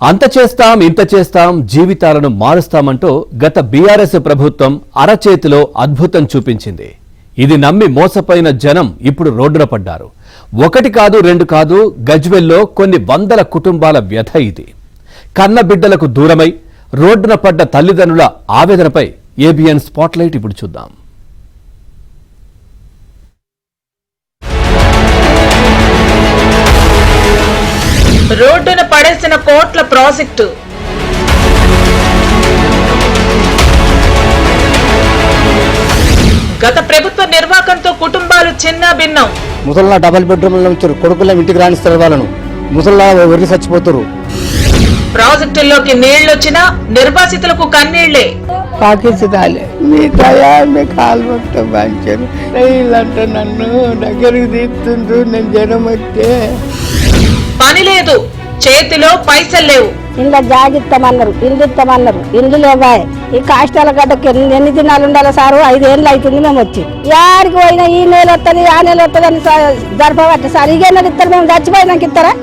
అంత చేస్తాం ఇంత చేస్తాం జీవితాలను మారుస్తామంటూ గత బీఆర్ఎస్ ప్రభుత్వం అరచేతిలో అద్భుతం చూపించింది. ఇది నమ్మి మోసపోయిన జనం ఇప్పుడు రోడ్డున పడ్డారు. ఒకటి కాదు రెండు కాదు, గజ్వెల్లో కొన్ని వందల కుటుంబాల వ్యథ ఇది. కన్న బిడ్డలకు దూరమై రోడ్డున పడ్డ తల్లిదండ్రుల ఆవేదనపై ఏబిఎన్ స్పాట్లైట్ ఇప్పుడు చూద్దాం. రోడ్డున పడేసిన కోట్ల ప్రాజెక్టు, గత ప్రభుత్వ నిర్వాకంతో కుటుంబాలు చిన్న భిన్నం. ముసలిన డబల్ బెడ్రూమ్ల నుంచి కొడుకుల ఇంటికి రాణిస్తారు, వాళ్ళను ముసలిలా ఒరి చచ్చిపోతారు. ప్రాజెక్టుల్లోకి నీళ్లొచ్చినా నిర్వాసితులకు కన్నీళ్లే. పాకిస్తాలే మీ దయా మీ కాలువతో బాంచారు రైలంటే నన్ను దగ్గరికి తీస్తుండ్రు. నేను జనం వస్తే పని లేదు, చేతిలో పైసలు లేవు. ఇంట్లో జాగిస్తామన్నారు, ఇల్లు ఇస్తామన్నారు, ఇల్లు లేవాయి. ఈ కాష్టాల గడ్డకి ఎన్ని దినాలు ఉండాలి సారు? 5 ఏళ్ళు అవుతుంది మేము వచ్చి. యాడికి పోయినా ఈ నెల వస్తుంది ఆ నెల వస్తుంది అని జరపబట్టి సార్ ఇక ఇస్తారు, మేము చచ్చిపోయినాక ఇస్తారా?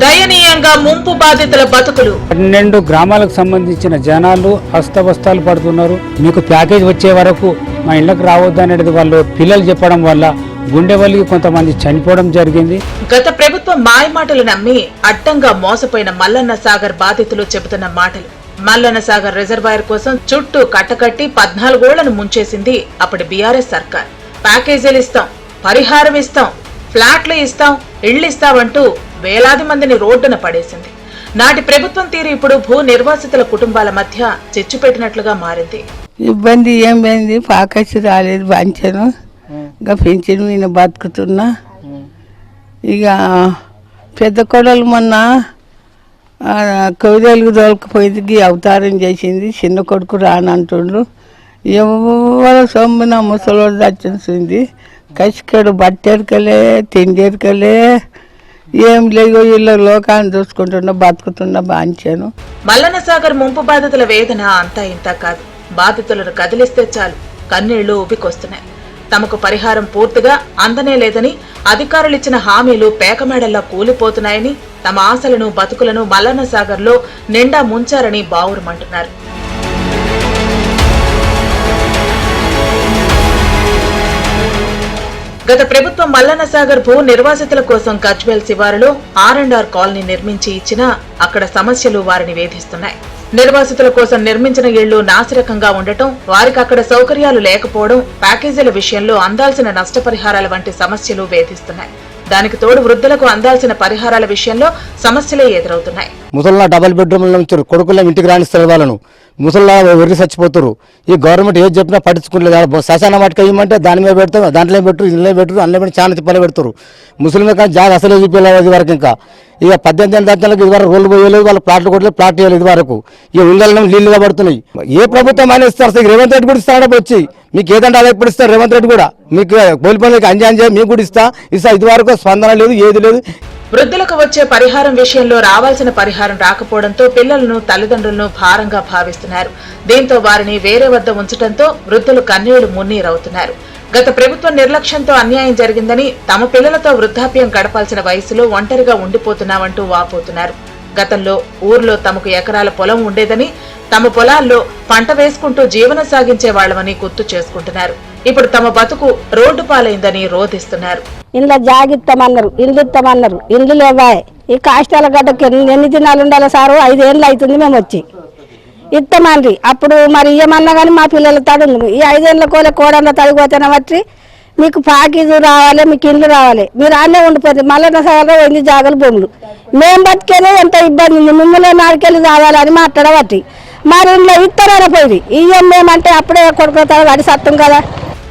దయనీయంగా ముంపు బాధితుల బతుకులు. 12 గ్రామాలకు సంబంధించిన జనాలు అస్తవస్తాలు పడుతున్నారు. మీకు ప్యాకేజ్ వచ్చే వరకు మా ఇళ్లకు రావద్దు అనేది వాళ్ళు పిల్లలు చెప్పడం వల్ల గుండె వలిగి కొంతమంది చనిపోవడం జరిగింది. గత ప్రభుత్వం మాయమాటలు నమ్మి అడ్డంగా మోసపోయిన మల్లన్న సాగర్ బాధితులు చెబుతున్న మాటలు. మల్లన్న సాగర్ రిజర్వాయర్ కోసం చుట్టూ కట్టకట్టి 14 ఏళ్లను ముంచేసింది అప్పటి బీఆర్ఎస్ సర్కార్. ప్యాకేజీలు ఇస్తాం, పరిహారం ఇస్తాం, ఫ్లాట్లు ఇస్తాం, ఇళ్లు ఇస్తామంటూ వేలాది మందిని రోడ్డున పడేసింది. నాటి ప్రభుత్వం తీరు ఇప్పుడు భూ నిర్వాసితుల కుటుంబాల మధ్య చిచ్చు పెట్టినట్లుగా మారింది. ఇబ్బంది ఏం పోయింది, పాకసి రాలేదు, బాంచాను ఇంకా పెంచిన మీద బతుకుతున్నా. ఇక పెద్ద కొడలు మొన్న కవితలకు దొరకపోయి అవతారం చేసింది. చిన్న కొడుకు రానంటుండ్రు. ఎవరు సొమ్మున ముసలోడు దచ్చింది. కసికడు బట్టెరకలే, తిండెరకలే, ఏం లేదో ఇళ్ళ లోకాన్ని చూసుకుంటున్నా, బతుకుతున్నా, బాంచాను. మల్లన్న సాగర్ ముంపు బాధితుల వేదన అంతా ఇంత కాదు. బాధితులను కదిలిస్తే చాలు కన్నీళ్లు ఉబికొస్తున్నాయి. తమకు పరిహారం పూర్తిగా అందనే లేదని, అధికారులు ఇచ్చిన హామీలు పేకమేడల్లా కూలిపోతున్నాయని, తమ ఆశలను బతుకులను మల్లన్న సాగర్ లో నిండా ముంచారని బావురుమంటున్నారు. గత ప్రభుత్వం మల్లన్న సాగర్ భూ నిర్వాసితుల కోసం గజ్వేల్ శివారులో R&R కాలనీ నిర్మించి ఇచ్చినా అక్కడ సమస్యలు వారిని వేధిస్తున్నాయి. నిర్వాసితుల కోసం నిర్మించిన ఇళ్లు నాసిరకంగా ఉండటం, వారికి అక్కడ సౌకర్యాలు లేకపోవడం, ప్యాకేజీల విషయంలో అందాల్సిన నష్టపరిహారాల వంటి సమస్యలు వేధిస్తున్నాయి. దానికి తోడు వృద్ధులకు అందాల్సిన పరిహారాల విషయంలో సమస్యలే ఎదురవుతున్నాయి. ముసలిన డబల్ బెడ్రూమ్ల నుంచి కొడుకుల ఇంటికి రాణిస్తారు, వాళ్ళను ముసలిలా ఒరి చచ్చిపోతారు. ఈ గవర్నమెంట్ ఏది చెప్పినా పట్టించుకోలేదు. శ్మశాన వాటికి ఇవ్వమంటే దాని మీద పెడతారు, దాంట్లో పెట్టరు, ఇంట్లో పెట్టరు, అందులో పెట్టి చాలా తిప్పలు పెడతారు. ముస్లింలు కానీ జాగ అసలే చూపించలేదు ఇది వరకు. ఇంకా ఇక 18 ఏళ్ళ దాంట్లో ఇది వరకు రోడ్లు పోయలేదు, వాళ్ళు ప్లాట్లు కొట్టలేదు, ప్లాట్ చేయలేదు ఇది వరకు. ఇక ఉండలను నీళ్లుగా పడుతున్నాయి. ఏ ప్రభుత్వం అయినా ఇస్తారు, రేవంత్ రెడ్డి కూడా ఇస్తాడు వచ్చి. మీకు ఏదంటే అదే ఇప్పుడు ఇస్తారు రేవంత్ రెడ్డి కూడా. మీకు కోల్పోయిన అంజాన్ మీకు కూడా ఇస్తా ఇది వరకు స్పందన లేదు, ఏది లేదు. వృద్ధులకు వచ్చే పరిహారం విషయంలో రావాల్సిన పరిహారం రాకపోవడంతో పిల్లలను, తల్లిదండ్రులను భారంగా భావిస్తున్నారు. దీంతో వారిని వేరే వద్ద ఉంచడంతో వృద్ధులు కన్నీళ్లు మున్నీరవుతున్నారు. గత ప్రభుత్వం నిర్లక్ష్యంతో అన్యాయం జరిగిందని, తమ పిల్లలతో వృద్ధాప్యం గడపాల్సిన వయసులో ఒంటరిగా ఉండిపోతున్నామంటూ వాపోతున్నారు. గతంలో ఊర్లో తమకు ఎకరాల పొలం ఉండేదని, తమ పొలాల్లో పంట వేసుకుంటూ జీవనం సాగించే వాళ్లమని గుర్తు చేసుకుంటున్నారు. ఇప్పుడు తమ బతుకు రోడ్డు పాలైందని రోధిస్తున్నారు. ఇంట్లో జాగిస్తామన్నారు, ఇల్లు ఇస్తామన్నారు, ఇల్లు లేవాయి. ఈ కాష్టాల గడ్డకి ఎన్ని దినాలు ఉండాలి సారు? 5 ఏళ్ళు అవుతుంది మేము వచ్చి. ఇస్తామండ్రి అప్పుడు మరి ఇయ్యమన్నా కానీ మా పిల్లల తడుంది. ఈ 5 ఏళ్ళ కోడళ్ళ తడిపోతున్న బట్టి మీకు పాకీజు రావాలి, మీకు ఇల్లు రావాలి, మీరు అన్నీ ఉండిపోతుంది. మల్లన్న సాగర్లో 8 జాగలు భూములు. మేము బతికేదే ఎంత ఇబ్బంది ఉంది, మిమ్మల్ని నాడికెళ్ళి రావాలని మాట్లాడబట్టి మరి ఇంట్లో ఇస్తారని పోయి ఇయ్యం మేమంటే అప్పుడే కొడుకుతాడు వాడి సత్తం కదా.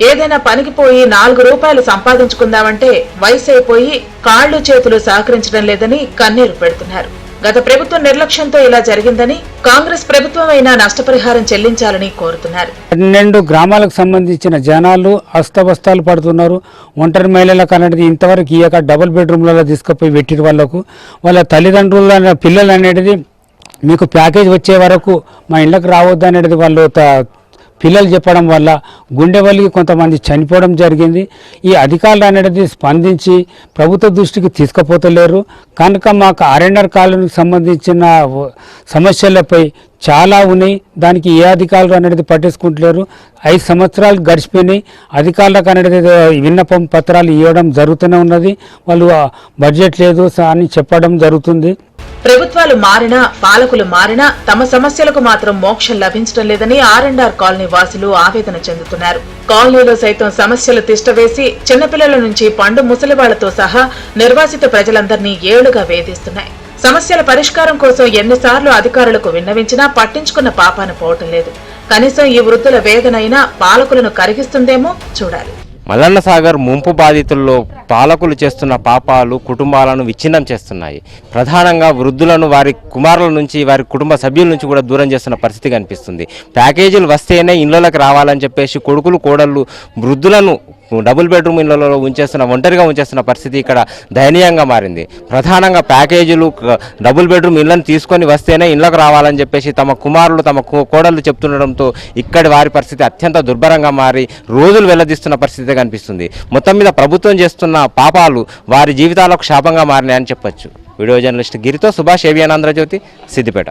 ఏదైనా పనికి పోయి 4 రూపాయలు సంపాదించుకుందామంటే వయసు అయిపోయి కాళ్లు చేతులు సహకరించడం లేదని కన్నీరు పెడుతున్నారు. గత ప్రభుత్వం నిర్లక్ష్యంతో ఇలా జరిగిందని, కాంగ్రెస్ ప్రభుత్వం అయినా నష్టపరిహారం చెల్లించాలని కోరుతున్నారు. 12 గ్రామాలకు సంబంధించిన జనాలు అస్తవస్తాలు పడుతున్నారు. ఒంటరి మహిళలకు అనేది ఇంతవరకు ఇయ్యక డబుల్ బెడ్రూమ్లలో తీసుకుపోయి పెట్టిన వాళ్ళకు వాళ్ళ తల్లిదండ్రుల పిల్లలు అనేది మీకు ప్యాకేజ్ వచ్చే వరకు మా ఇళ్లకు రావద్దు అనేది వాళ్ళు పిల్లలు చెప్పడం వల్ల గుండె వలిగి కొంతమంది చనిపోవడం జరిగింది. ఈ అధికారులు అనేది స్పందించి ప్రభుత్వ దృష్టికి తీసుకుపోతలేరు కనుక మాకు ఆర్ఎన్ఆర్ కాలనీకి సంబంధించిన సమస్యలపై చాలా ఉన్నాయి. దానికి ఏ అధికారులు అనేది పట్టించుకుంటలేరు. 5 సంవత్సరాలు గడిచిపోయినాయి. అధికారులకు అనేది విన్నపం పత్రాలు ఇవ్వడం జరుగుతూనే ఉన్నది. వాళ్ళు బడ్జెట్ లేదు అని చెప్పడం జరుగుతుంది. ప్రభుత్వాలు మారినా పాలకులు మారినా తమ సమస్యలకు మాత్రం మోక్షం లభించడం లేదని ఆర్ఎండ్ఆర్ కాలనీ వాసులు ఆవేదన చెందుతున్నారు. కాలనీలో సైతం సమస్యలు తిష్టవేసి చిన్నపిల్లల నుంచి పండు ముసలివాళ్లతో సహా నిర్వాసిత ప్రజలందరినీ ఏళ్లుగా వేధిస్తున్నాయి. సమస్యల పరిష్కారం కోసం ఎన్నిసార్లు అధికారులకు విన్నవించినా పట్టించుకున్న పాపాన పోవటం లేదు. కనీసం ఈ వృద్ధుల వేదనైనా పాలకులను కరిగిస్తుందేమో చూడాలి. మల్లన్న సాగర్ ముంపు బాధితుల్లో పాలకులు చేస్తున్న పాపాలు కుటుంబాలను విచ్ఛిన్నం చేస్తున్నాయి. ప్రధానంగా వృద్ధులను వారి కుమారుల నుంచి వారి కుటుంబ సభ్యుల నుంచి కూడా దూరం చేస్తున్న పరిస్థితి కనిపిస్తుంది. ప్యాకేజీలు వస్తేనే ఇళ్లలోకి రావాలని చెప్పేసి కొడుకులు కోడళ్ళు వృద్ధులను డబుల్ బెడ్రూమ్ ఇళ్లలో ఒంటరిగా ఉంచేస్తున్న పరిస్థితి ఇక్కడ దయనీయంగా మారింది. ప్రధానంగా ప్యాకేజీలు డబుల్ బెడ్రూమ్ ఇళ్లను తీసుకొని వస్తేనే ఇళ్లకు రావాలని చెప్పేసి తమ కుమారులు తమ కోడళ్ళు చెప్తుండడంతో ఇక్కడి వారి పరిస్థితి అత్యంత దుర్భరంగా మారి రోజులు వెల్లదీస్తున్న పరిస్థితి కనిపిస్తుంది. మొత్తం మీద ప్రభుత్వం చేస్తున్న పాపాలు వారి జీవితాలకు శాపంగా మారినాయని చెప్పొచ్చు. Video journalist గిరితో Subhash, ABN Andhra Jyothi, Siddipet.